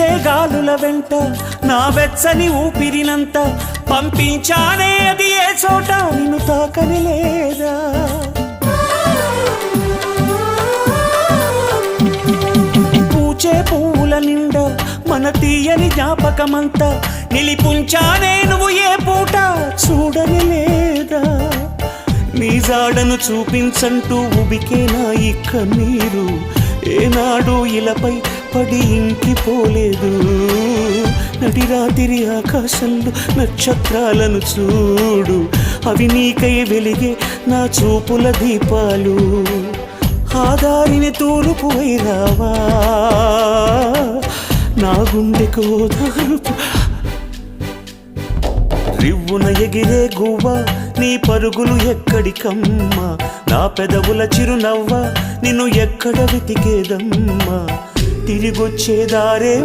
వీచే గాలుల వెంట నా వెచ్చని ఊపిరినంత పంపించానే అది ఏ చోట నిన్ను తాకని లేదా పూచే పువ్వుల నిండా మన తీయని జ్ఞాపకమంతా నిలిపుంచానే నువ్వు ఏ పూట చూడని లేదా నీ జాడను చూపించంటూ ఉబికేనా ఈ కన్నీరు ఏనాడు ఇలపై పడి ఇంకిపోలేదు నడి రాత్రి ఆకాశంలో నక్షత్రాలను చూడు అవి నీకై వెలిగే నా చూపుల దీపాలు ఆ దారిని తూర్పు వైరావా నా గుండెకు ఓదార్పు రివ్వున ఎగిరే గువ్వ నీ పరుగులు ఎక్కడికమ్మా నా పెదవుల చిరునవ్వ నిన్ను ఎక్కడ వెతికేదమ్మా తిరిగొచ్చే దారే